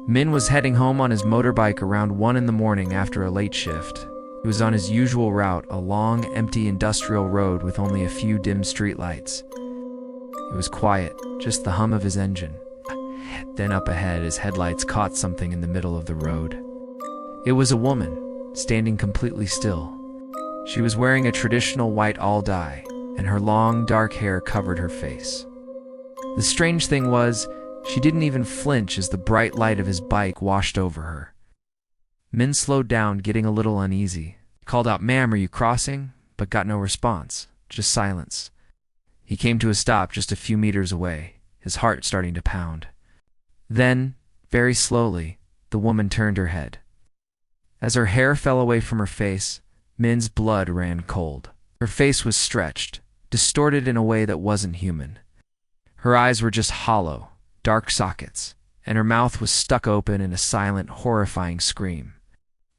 Min was heading home on his motorbike around 1 in the morning after a late shift. He was on his usual route, a long, empty industrial road with only a few dim streetlights. It was quiet, just the hum of his engine. Then up ahead, his headlights caught something in the middle of the road. It was a woman, standing completely still. She was wearing a traditional white all-dye, and her long, dark hair covered her face. The strange thing was, she didn't even flinch as the bright light of his bike washed over her. Min slowed down, getting a little uneasy. He called out, "Ma'am, are you crossing?" but got no response, just silence. He came to a stop just a few meters away, his heart starting to pound. Then, very slowly, the woman turned her head. As her hair fell away from her face, Min's blood ran cold. Her face was stretched, distorted in a way that wasn't human. Her eyes were just hollow, dark sockets, and her mouth was stuck open in a silent, horrifying scream.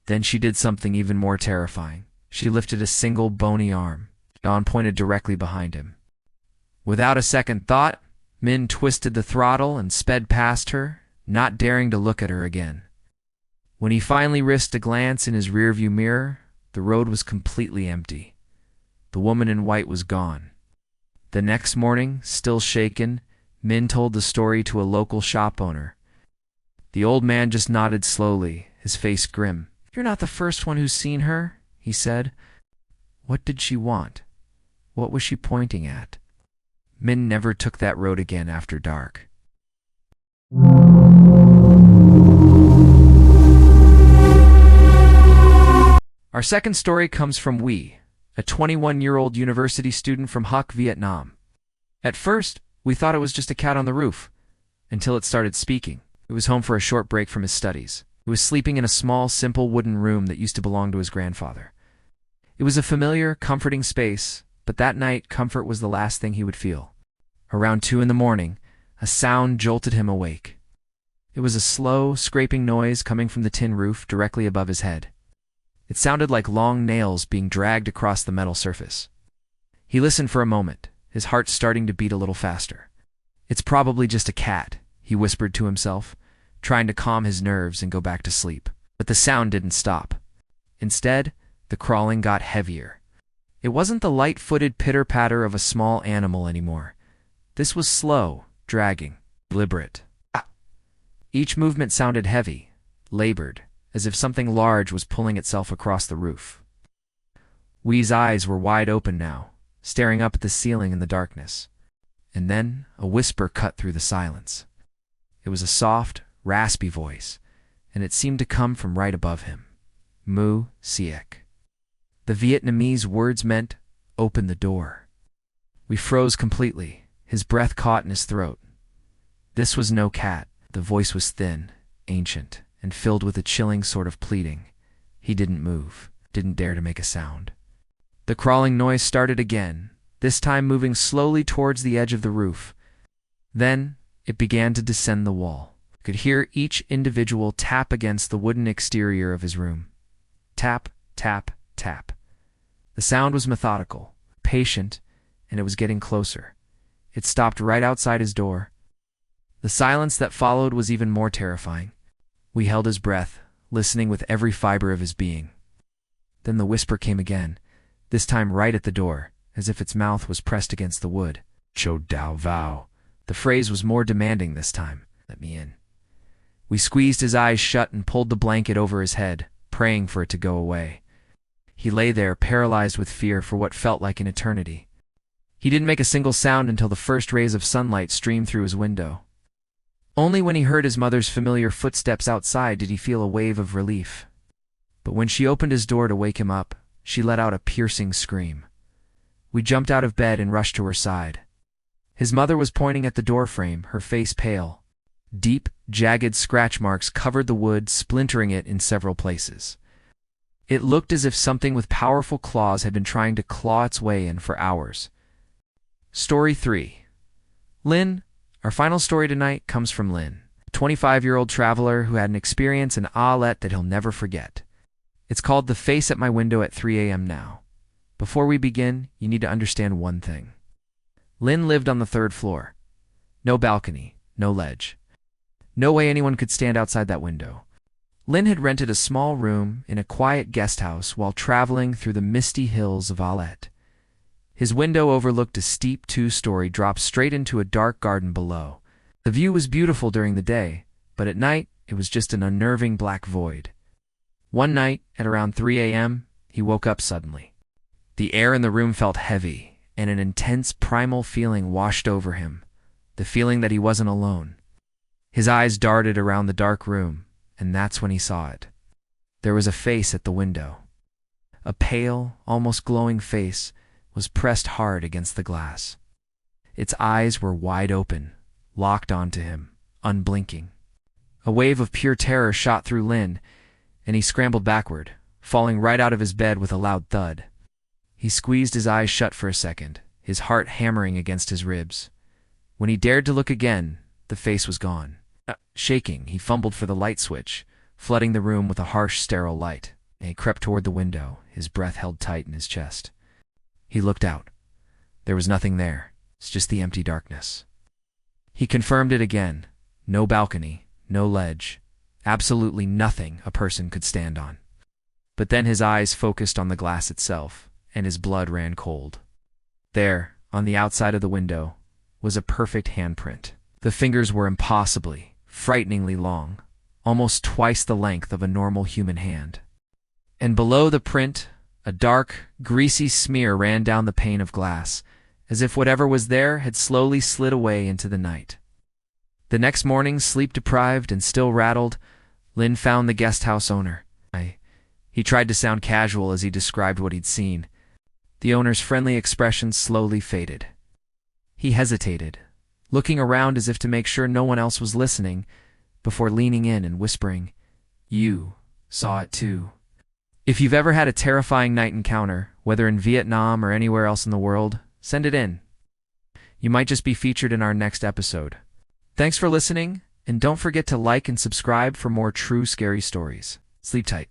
Then she did something even more terrifying. She lifted a single bony arm. Dawn pointed directly behind him. Without a second thought, Min twisted the throttle and sped past her, not daring to look at her again. When he finally risked a glance in his rearview mirror, the road was completely empty. The woman in white was gone. The next morning, still shaken, Min told the story to a local shop owner. The old man just nodded slowly, his face grim. "You're not the first one who's seen her," he said. "What did she want? What was she pointing at?" Min never took that road again after dark. Our second story comes from Huy, a 21-year-old university student from Huc, Vietnam. At first, we thought it was just a cat on the roof, until it started speaking. He was home for a short break from his studies. He was sleeping in a small, simple wooden room that used to belong to his grandfather. It was a familiar, comforting space, but that night, comfort was the last thing he would feel. Around 2 in the morning, a sound jolted him awake. It was a slow, scraping noise coming from the tin roof directly above his head. It sounded like long nails being dragged across the metal surface. He listened for a moment, his heart starting to beat a little faster. "It's probably just a cat," he whispered to himself, trying to calm his nerves and go back to sleep. But the sound didn't stop. Instead, the crawling got heavier. It wasn't the light-footed pitter-patter of a small animal anymore. This was slow, dragging, deliberate. Each movement sounded heavy, labored, as if something large was pulling itself across the roof. Hui's eyes were wide open now, staring up at the ceiling in the darkness. And then a whisper cut through the silence. It was a soft, raspy voice, and it seemed to come from right above him. "Mu Siek." The Vietnamese words meant, "Open the door." We froze completely, his breath caught in his throat. This was no cat. The voice was thin, ancient, and filled with a chilling sort of pleading. He didn't move, didn't dare to make a sound. The crawling noise started again, this time moving slowly towards the edge of the roof. Then it began to descend the wall. I could hear each individual tap against the wooden exterior of his room. Tap, tap, tap. The sound was methodical, patient, and it was getting closer. It stopped right outside his door. The silence that followed was even more terrifying. We held his breath, listening with every fiber of his being. Then the whisper came again, this time right at the door, as if its mouth was pressed against the wood. "Cho Dao Vao." The phrase was more demanding this time. "Let me in." We squeezed his eyes shut and pulled the blanket over his head, praying for it to go away. He lay there, paralyzed with fear for what felt like an eternity. He didn't make a single sound until the first rays of sunlight streamed through his window. Only when he heard his mother's familiar footsteps outside did he feel a wave of relief. But when she opened his door to wake him up, she let out a piercing scream. We jumped out of bed and rushed to her side. His mother was pointing at the doorframe, her face pale. Deep, jagged scratch marks covered the wood, splintering it in several places. It looked as if something with powerful claws had been trying to claw its way in for hours. Story 3. Lin. Our final story tonight comes from Lin, a 25-year-old traveler who had an experience in Alet that he'll never forget. It's called "The Face at My Window at 3 a.m. Now." Before we begin, you need to understand one thing. Lin lived on the 3rd floor. No balcony, no ledge. No way anyone could stand outside that window. Lin had rented a small room in a quiet guest house while traveling through the misty hills of Alet. His window overlooked a steep two-story drop straight into a dark garden below. The view was beautiful during the day, but at night it was just an unnerving black void. One night, at around 3 a.m., he woke up suddenly. The air in the room felt heavy, and an intense primal feeling washed over him, the feeling that he wasn't alone. His eyes darted around the dark room, and that's when he saw it. There was a face at the window. A pale, almost glowing face was pressed hard against the glass. Its eyes were wide open, locked onto him, unblinking. A wave of pure terror shot through Lin, and he scrambled backward, falling right out of his bed with a loud thud. He squeezed his eyes shut for a second, his heart hammering against his ribs. When he dared to look again, the face was gone. Shaking, he fumbled for the light switch, flooding the room with a harsh, sterile light, and he crept toward the window, his breath held tight in his chest. He looked out. There was nothing there. It's just the empty darkness. He confirmed it again. No balcony, no ledge, absolutely nothing a person could stand on. But then his eyes focused on the glass itself, and his blood ran cold. There, on the outside of the window, was a perfect handprint. The fingers were impossibly, frighteningly long, almost twice the length of a normal human hand. And below the print, a dark, greasy smear ran down the pane of glass, as if whatever was there had slowly slid away into the night. The next morning, sleep-deprived and still rattled, Lin found the guest house owner. He tried to sound casual as he described what he'd seen. The owner's friendly expression slowly faded. He hesitated, looking around as if to make sure no one else was listening, before leaning in and whispering, "You saw it too." If you've ever had a terrifying night encounter, whether in Vietnam or anywhere else in the world, send it in. You might just be featured in our next episode. Thanks for listening, and don't forget to like and subscribe for more true scary stories. Sleep tight.